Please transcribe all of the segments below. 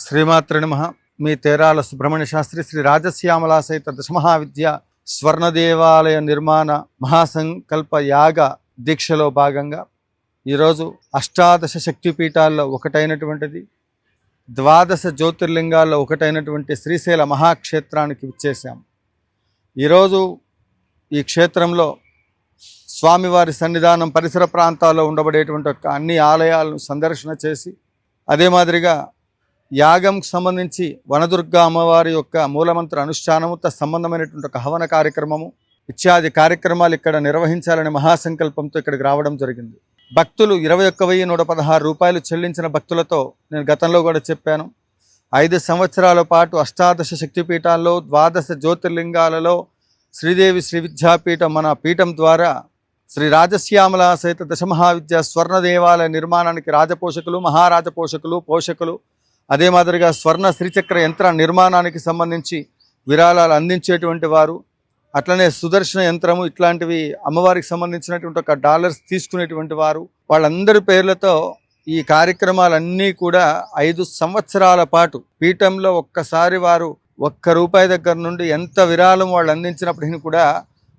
శ్రీమాత్ర నమః. మీ తేరాల సుబ్రహ్మణ్య శాస్త్రి శ్రీ రాజశ్యామలా సహిత దశమహావిద్య స్వర్ణ దేవాలయ నిర్మాణ మహాసంకల్ప యాగ దీక్షలో భాగంగా ఈరోజు అష్టాదశ శక్తిపీఠాల్లో ఒకటైనటువంటిది, ద్వాదశ జ్యోతిర్లింగాల్లో ఒకటైనటువంటి శ్రీశైల మహాక్షేత్రానికి విచ్చేశాం. ఈరోజు ఈ క్షేత్రంలో స్వామివారి సన్నిధానం పరిసర ప్రాంతాల్లో ఉండబడేటువంటి అన్ని ఆలయాలను సందర్శన చేసి, అదే మాదిరిగా యాగంకు సంబంధించి వనదుర్గ అమ్మవారి యొక్క మూలమంత్ర అనుష్ఠానము, సంబంధమైనటువంటి ఒక హవన కార్యక్రమము ఇత్యాది కార్యక్రమాలు ఇక్కడ నిర్వహించాలనే మహాసంకల్పంతో ఇక్కడికి రావడం జరిగింది. భక్తులు 21,116 రూపాయలు చెల్లించిన భక్తులతో నేను గతంలో కూడా చెప్పాను, 5 సంవత్సరాల పాటు అష్టాదశ శక్తిపీఠాల్లో, ద్వాదశ జ్యోతిర్లింగాలలో శ్రీదేవి శ్రీ విద్యాపీఠం మన పీఠం ద్వారా శ్రీ రాజశ్యామలా సహిత దశమహావిద్య స్వర్ణ దేవాలయ నిర్మాణానికి రాజపోషకులు, మహారాజపోషకులు, పోషకులు, అదే మాదిరిగా స్వర్ణ శ్రీచక్ర యంత్ర నిర్మాణానికి సంబంధించి విరాళాలు అందించేటువంటి వారు, అట్లనే సుదర్శన యంత్రము ఇట్లాంటివి అమ్మవారికి సంబంధించినటువంటి ఒక డాలర్స్ తీసుకునేటువంటి వారు, వాళ్ళందరి పేర్లతో ఈ కార్యక్రమాలన్నీ కూడా 5 సంవత్సరాల పాటు పీఠంలో ఒక్కసారి వారు ₹1 దగ్గర నుండి ఎంత విరాళం వాళ్ళు అందించినప్పటికీ కూడా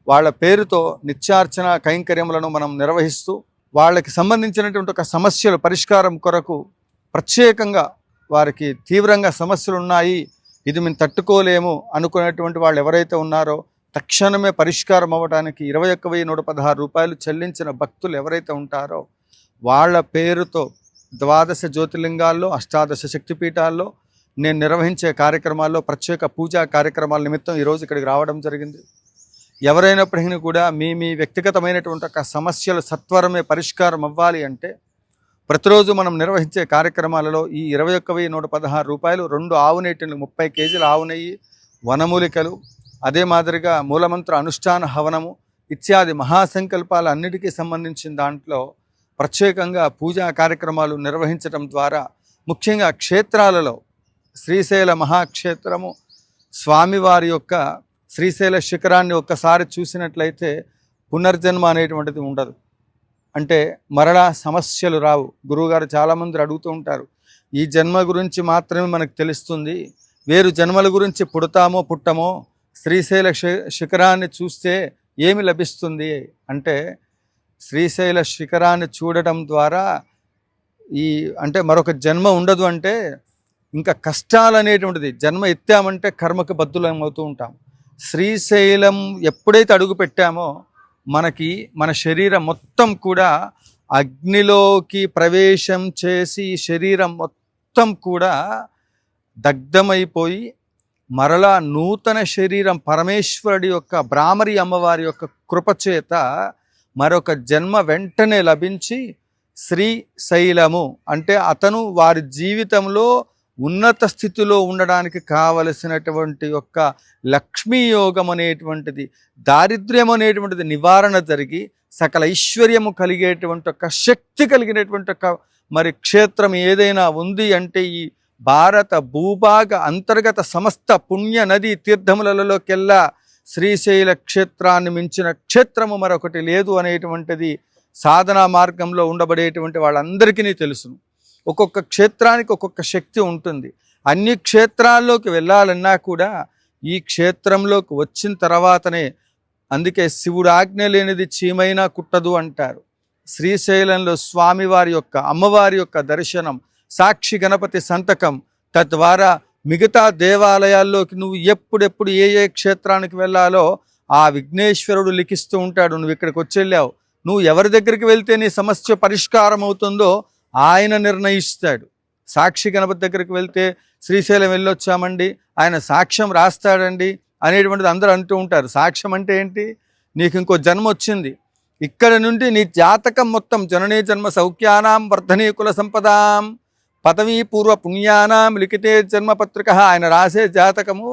వాళ్ళ పేరుతో నిత్యార్చన కైంకర్యములను మనం నిర్వహిస్తూ, వాళ్ళకి సంబంధించినటువంటి ఒక సమస్యల పరిష్కారం కొరకు ప్రత్యేకంగా వారికి తీవ్రంగా సమస్యలు ఉన్నాయి, ఇది మేము తట్టుకోలేము అనుకునేటువంటి వాళ్ళు ఎవరైతే ఉన్నారో తక్షణమే పరిష్కారం అవ్వడానికి 21,116 రూపాయలు చెల్లించిన భక్తులు ఎవరైతే ఉంటారో వాళ్ళ పేరుతో ద్వాదశ జ్యోతిర్లింగాల్లో, అష్టాదశ శక్తిపీఠాల్లో నేను నిర్వహించే కార్యక్రమాల్లో ప్రత్యేక పూజా కార్యక్రమాల నిమిత్తం ఈరోజు ఇక్కడికి రావడం జరిగింది. ఎవరైనప్పటికీ కూడా మీ వ్యక్తిగతమైనటువంటి ఒక సమస్యలు సత్వరమే పరిష్కారం అవ్వాలి అంటే ప్రతిరోజు మనం నిర్వహించే కార్యక్రమాలలో ఈ 21,116 రూపాయలు 2 ఆవు నెయ్యిలు, 30 కేజీల ఆవు నెయ్యి, వనమూలికలు, అదే మాదిరిగా మూలమంత్ర అనుష్ఠాన హవనము ఇత్యాది మహాసంకల్పాలు అన్నిటికీ సంబంధించిన దాంట్లో ప్రత్యేకంగా పూజా కార్యక్రమాలు నిర్వహించడం ద్వారా ముఖ్యంగా క్షేత్రాలలో శ్రీశైల మహాక్షేత్రము స్వామివారి యొక్క శ్రీశైల శిఖరాన్ని ఒక్కసారి చూసినట్లయితే పునర్జన్మ అనేటువంటిది ఉండదు. అంటే మరలా సమస్యలు రావు. గురువుగారు చాలామంది అడుగుతూ ఉంటారు, ఈ జన్మ గురించి మాత్రమే మనకు తెలుస్తుంది, వేరు జన్మల గురించి పుడతామో పుట్టమో, శ్రీశైల శిఖరాన్ని చూస్తే ఏమి లభిస్తుంది అంటే, శ్రీశైల శిఖరాన్ని చూడటం ద్వారా అంటే మరొక జన్మ ఉండదు. అంటే ఇంకా కష్టాలు అనేటువంటిది, జన్మ ఎత్తామంటే కర్మకు బద్దులం అవుతూ ఉంటాం. శ్రీశైలం ఎప్పుడైతే అడుగు పెట్టామో మనకి మన శరీరం మొత్తం కూడా అగ్నిలోకి ప్రవేశం చేసి శరీరం మొత్తం కూడా దగ్ధమైపోయి మరలా నూతన శరీరం పరమేశ్వరుడి యొక్క భ్రామరి అమ్మవారి యొక్క కృపచేత మరొక జన్మ వెంటనే లభించి శ్రీశైలము అంటే అతను వారి జీవితంలో ఉన్నత స్థితిలో ఉండడానికి కావలసినటువంటి యొక్క లక్ష్మీ యోగం అనేటువంటిది, దారిద్ర్యం అనేటువంటిది నివారణ జరిగి సకల ఐశ్వర్యము కలిగేటువంటి ఒక శక్తి కలిగినటువంటి ఒక మరి క్షేత్రం ఏదైనా ఉంది అంటే ఈ భారత భూభాగ అంతర్గత సమస్త పుణ్య నదీ తీర్థములలోకెల్లా శ్రీశైల క్షేత్రాన్ని మించిన క్షేత్రము మరొకటి లేదు అనేటువంటిది సాధనా మార్గంలో ఉండబడేటువంటి వాళ్ళందరికీ తెలుసును. ఒక్కొక్క క్షేత్రానికి ఒక్కొక్క శక్తి ఉంటుంది. అన్ని క్షేత్రాల్లోకి వెళ్ళాలన్నా కూడా ఈ క్షేత్రంలోకి వచ్చిన తర్వాతనే, అందుకే శివుడు ఆజ్ఞ లేనిది చీమైనా కుట్టదు అంటారు. శ్రీశైలంలో స్వామివారి యొక్క అమ్మవారి యొక్క దర్శనం, సాక్షి గణపతి సంతకం, తద్వారా మిగతా దేవాలయాల్లోకి నువ్వు ఎప్పుడెప్పుడు ఏ క్షేత్రానికి వెళ్ళాలో ఆ విఘ్నేశ్వరుడు లిఖిస్తూ ఉంటాడు. నువ్వు ఇక్కడికి వచ్చేళ్ళావు, నువ్వు ఎవరి దగ్గరికి వెళ్తే నీ సమస్య పరిష్కారం అవుతుందో ఆయన నిర్ణయిస్తాడు. సాక్షి గణపతి దగ్గరికి వెళ్తే శ్రీశైలం వెళ్ళొచ్చామండి, ఆయన సాక్ష్యం రాస్తాడండి అనేటువంటిది అందరూ అంటూ ఉంటారు. సాక్ష్యం అంటే ఏంటి? నీకు ఇంకో జన్మ వచ్చింది, ఇక్కడ నుండి నీ జాతకం మొత్తం జననీ జన్మ సౌఖ్యానాం వర్ధనీ కుల సంపదాం పదవీ పూర్వ పుణ్యానాం లిఖితే జన్మపత్రిక. ఆయన రాసే జాతకము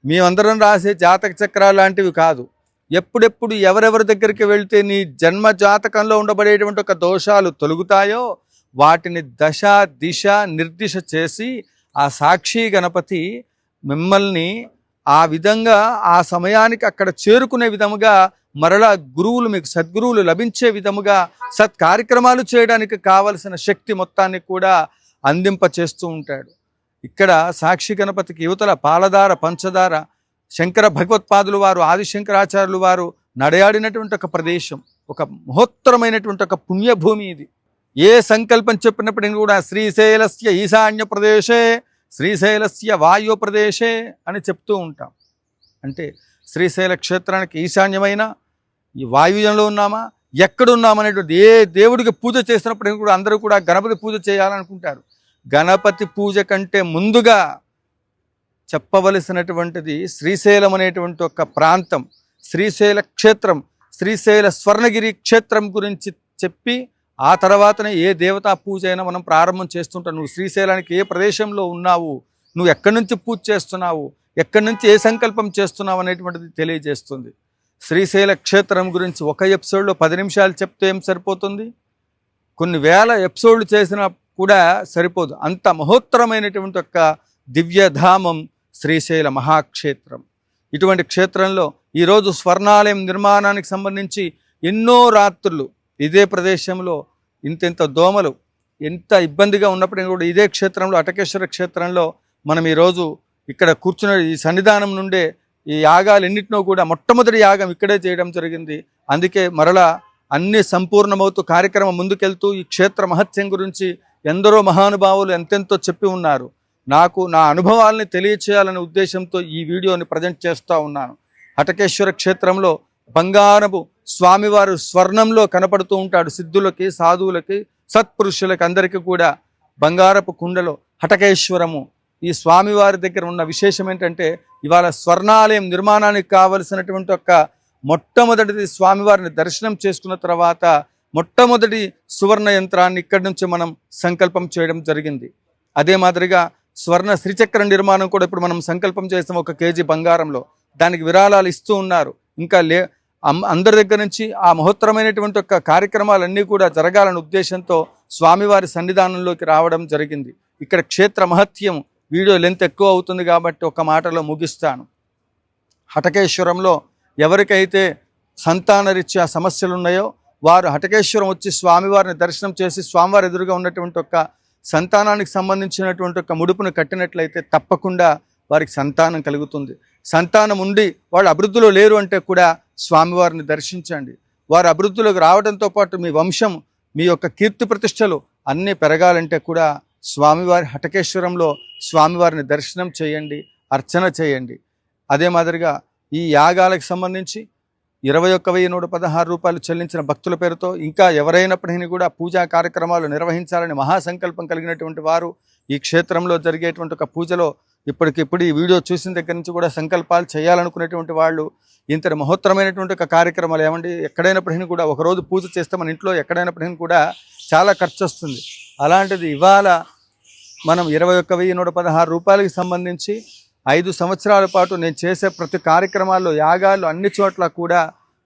మేమందరం రాసే జాతక చక్రాలు లాంటివి కాదు. ఎప్పుడెప్పుడు ఎవరెవరి దగ్గరికి వెళ్తే నీ జన్మ జాతకంలో ఉండబడేటువంటి ఒక దోషాలు తొలగుతాయో వాటిని దశ దిశ నిర్దిశ చేసి ఆ సాక్షి గణపతి మిమ్మల్ని ఆ విధంగా ఆ సమయానికి అక్కడ చేరుకునే విధముగా మరలా గురువులు మీకు సద్గురువులు లభించే విధముగా సత్కార్యక్రమాలు చేయడానికి కావలసిన శక్తి మొత్తాన్ని కూడా అందింపచేస్తూ ఉంటాడు. ఇక్కడ సాక్షి గణపతికి యువతల పాలధార పంచదార శంకర భగవత్పాదులు వారు ఆదిశంకరాచార్యులు వారు నడయాడినటువంటి ఒక ప్రదేశం, ఒక మహోత్తరమైనటువంటి ఒక పుణ్యభూమి ఇది. ఏ సంకల్పం చెప్పినప్పటికీ కూడా శ్రీశైలస్య ఈశాన్య ప్రదేశే శ్రీశైలస్య వాయు ప్రదేశే అని చెప్తూ ఉంటాం. అంటే శ్రీశైల క్షేత్రానికి ఈశాన్యమైన ఈ వాయువ్యంలో ఉన్నామా, ఎక్కడున్నామనేటువంటి ఏ దేవుడికి పూజ చేసినప్పటికీ కూడా అందరూ కూడా గణపతి పూజ చేయాలనుకుంటారు. గణపతి పూజ కంటే ముందుగా చెప్పవలసినటువంటిది శ్రీశైలం అనేటువంటి ఒక ప్రాంతం, శ్రీశైల క్షేత్రం, శ్రీశైల స్వర్ణగిరి క్షేత్రం గురించి చెప్పి ఆ తర్వాతనే ఏ దేవతా పూజ అయినా మనం ప్రారంభం చేస్తుంటాం. నువ్వు శ్రీశైలానికి ఏ ప్రదేశంలో ఉన్నావు, నువ్వు ఎక్కడి నుంచి పూజ చేస్తున్నావు, ఎక్కడి నుంచి ఏ సంకల్పం చేస్తున్నావు అనేటువంటిది తెలియజేస్తుంది. శ్రీశైల క్షేత్రం గురించి ఒక ఎపిసోడ్లో 10 నిమిషాలు చెప్తే ఏం సరిపోతుంది, కొన్ని వేల ఎపిసోడ్లు చేసినా కూడా సరిపోదు. అంత మహోత్తరమైనటువంటి ఒక దివ్యధామం శ్రీశైల మహాక్షేత్రం. ఇటువంటి క్షేత్రంలో ఈరోజు స్వర్ణాలయం నిర్మాణానికి సంబంధించి ఎన్నో రాత్రులు ఇదే ప్రదేశంలో ఇంత దోమలు ఎంత ఇబ్బందిగా ఉన్నప్పటికీ కూడా ఇదే క్షేత్రంలో అటకేశ్వర క్షేత్రంలో మనం ఈరోజు ఇక్కడ కూర్చున్న ఈ సన్నిధానం నుండే ఈ యాగాలు ఎన్నిటినో కూడా మొట్టమొదటి యాగం ఇక్కడే చేయడం జరిగింది. అందుకే మరలా అన్ని సంపూర్ణమవుతూ కార్యక్రమం ముందుకెళ్తూ ఈ క్షేత్ర మహత్యం గురించి ఎందరో మహానుభావులు ఎంతెంతో చెప్పి ఉన్నారు. నాకు నా అనుభవాల్ని తెలియచేయాలనే ఉద్దేశంతో ఈ వీడియోని ప్రజెంట్ చేస్తూ ఉన్నాను. హటకేశ్వర క్షేత్రంలో బంగారపు స్వామివారు స్వర్ణంలో కనపడుతూ ఉంటాడు. సిద్ధులకి, సాధువులకి, సత్పురుషులకి అందరికీ కూడా బంగారపు కుండలో హటకేశ్వరము ఈ స్వామివారి దగ్గర ఉన్న విశేషం ఏంటంటే ఇవాళ స్వర్ణాలయం నిర్మాణానికి కావలసినటువంటి ఒక మొట్టమొదటిది స్వామివారిని దర్శనం చేసుకున్న తర్వాత మొట్టమొదటి సువర్ణ యంత్రాన్ని ఇక్కడి నుంచి మనం సంకల్పం చేయడం జరిగింది. అదే మాదిరిగా స్వర్ణ శ్రీచక్ర నిర్మాణం కూడా ఇప్పుడు మనం సంకల్పం చేస్తాం 1 కేజీ బంగారంలో. దానికి విరాళాలు ఇస్తూ ఉన్నారు. ఇంకా అందరి దగ్గర నుంచి ఆ మహోత్తరమైనటువంటి ఒక కార్యక్రమాలన్నీ కూడా జరగాలనే ఉద్దేశంతో స్వామివారి సన్నిధానంలోకి రావడం జరిగింది. ఇక్కడ క్షేత్ర మహత్యం వీడియో లెంత్ ఎక్కువ అవుతుంది కాబట్టి ఒక మాటలో ముగిస్తాను. హటకేశ్వరంలో ఎవరికైతే సంతానరీత్యా సమస్యలు ఉన్నాయో వారు హటకేశ్వరం వచ్చి స్వామివారిని దర్శనం చేసి స్వామివారి ఎదురుగా ఉన్నటువంటి ఒక సంతానానికి సంబంధించినటువంటి ఒక ముడుపును కట్టినట్లయితే తప్పకుండా వారికి సంతానం కలుగుతుంది. సంతానం ఉండి వాళ్ళు అభివృద్ధిలో లేరు అంటే కూడా స్వామివారిని దర్శించండి. వారు అభివృద్ధిలోకి రావడంతో పాటు మీ వంశం, మీ యొక్క కీర్తి ప్రతిష్టలు అన్నీ పెరగాలంటే కూడా స్వామివారి హటకేశ్వరంలో స్వామివారిని దర్శనం చేయండి, అర్చన చేయండి. అదే మాదిరిగా ఈ యాగాలకు సంబంధించి 21,116 రూపాయలు చెల్లించిన భక్తుల పేరుతో ఇంకా ఎవరైనప్పటికీ కూడా పూజా కార్యక్రమాలు నిర్వహించాలని మహాసంకల్పం కలిగినటువంటి వారు ఈ క్షేత్రంలో జరిగేటువంటి ఒక పూజలో ఇప్పటికిప్పుడు ఈ వీడియో చూసిన దగ్గర నుంచి కూడా సంకల్పాలు చేయాలనుకునేటువంటి వాళ్ళు ఇంతటి మహోత్తరమైనటువంటి ఒక కార్యక్రమాలు ఏమండి ఎక్కడైనప్పటికీ కూడా ఒకరోజు పూజ చేస్తే మన ఇంట్లో ఎక్కడైనప్పటికీ కూడా చాలా ఖర్చు వస్తుంది. అలాంటిది ఇవాళ మనం 21,116 రూపాయలకి సంబంధించి 5 సంవత్సరాల పాటు నేను చేసే ప్రతి కార్యక్రమాల్లో యాగాలు అన్ని చోట్ల కూడా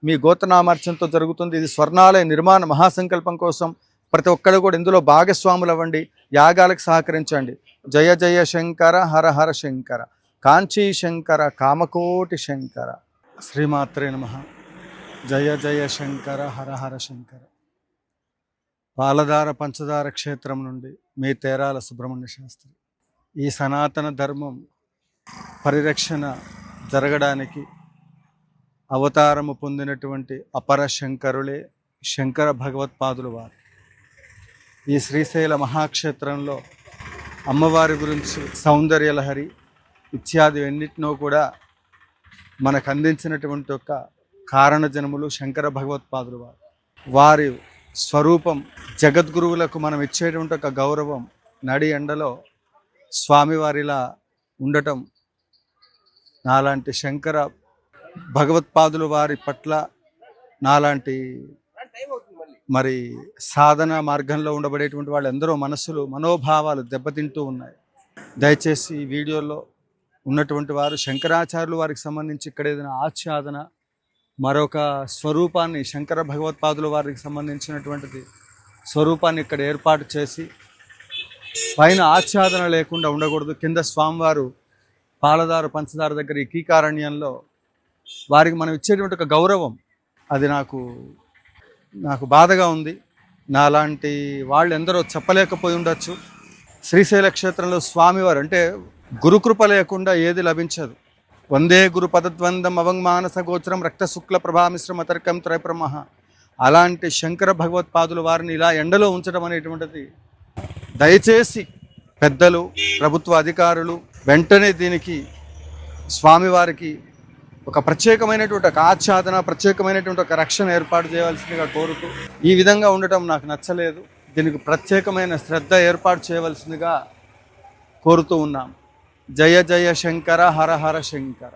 మీ గోత్రనామార్చనతో జరుగుతుంది. ఇది స్వర్ణాలయ నిర్మాణ మహాసంకల్పం కోసం ప్రతి ఒక్కరు కూడా ఇందులో భాగస్వాములు అవ్వండి, యాగాలకు సహకరించండి. జయ జయ శంకర హర హర శంకర, కాంచీ శంకర, కామకోటి శంకర. శ్రీమాత్రే నమః. జయ జయ శంకర హర హర శంకర. పాలధార పంచదార క్షేత్రం నుండి మీ తేరాల సుబ్రహ్మణ్య శాస్త్రి. ఈ సనాతన ధర్మం పరిరక్షణ జరగడానికి అవతారము పొందినటువంటి అపర శంకరులే శంకర భగవత్పాదులు వారు. ఈ శ్రీశైల మహాక్షేత్రంలో అమ్మవారి గురించి సౌందర్యలహరి ఇత్యాది ఎన్నిటినో కూడా మనకు అందించినటువంటి ఒక కారణజనములు శంకర భగవత్పాదులు వారు. వారి స్వరూపం జగద్గురువులకు మనం ఇచ్చేటువంటి ఒక గౌరవం నడి ఎండలో స్వామివారిలా ఉండటం నాలాంటి శంకర భగవత్పాదులు వారి పట్ల నాలాంటి మరి సాధన మార్గంలో ఉండబడేటువంటి వాళ్ళు ఎందరో మనసులు మనోభావాలు దెబ్బతింటూ ఉన్నాయి. దయచేసి ఈ వీడియోలో ఉన్నటువంటి వారు శంకరాచార్యులు వారికి సంబంధించి ఇక్కడ ఏదైనా ఆచ్ఛాదన మరొక స్వరూపాన్ని శంకర భగవత్పాదుల వారికి సంబంధించినటువంటిది స్వరూపాన్ని ఇక్కడ ఏర్పాటు చేసి పైన ఆచ్ఛాదన లేకుండా ఉండకూడదు. కింద స్వామివారు పాలదార పంచదార దగ్గర ఈ కీకారణ్యంలో వారికి మనం ఇచ్చేటువంటి ఒక గౌరవం అది నాకు బాధగా ఉంది. నాలాంటి వాళ్ళు ఎందరో చెప్పలేకపోయి ఉండొచ్చు. శ్రీశైల క్షేత్రంలో స్వామివారు అంటే గురుకృప లేకుండా ఏది లభించదు. వందే గురు పదద్వందం అవంగమానస గోచరం రక్త శుక్ల ప్రభామిశ్రమ తర్కం త్రైప్రమహ. అలాంటి శంకర భగవత్పాదుల వారిని ఇలా ఎండలో ఉంచడం అనేటువంటిది, దయచేసి పెద్దలు, ప్రభుత్వ అధికారులు వెంటనే దీనికి స్వామివారికి ఒక ప్రత్యేకమైనటువంటి ఒక ఆచ్ఛాదన, ప్రత్యేకమైనటువంటి ఒక రక్షణ ఏర్పాటు చేయవలసిందిగా కోరుతూ, ఈ విధంగా ఉండటం నాకు నచ్చలేదు, దీనికి ప్రత్యేకమైన శ్రద్ధ ఏర్పాటు చేయవలసిందిగా కోరుతూ ఉన్నాం. జయ జయ శంకర, హర హర శంకర.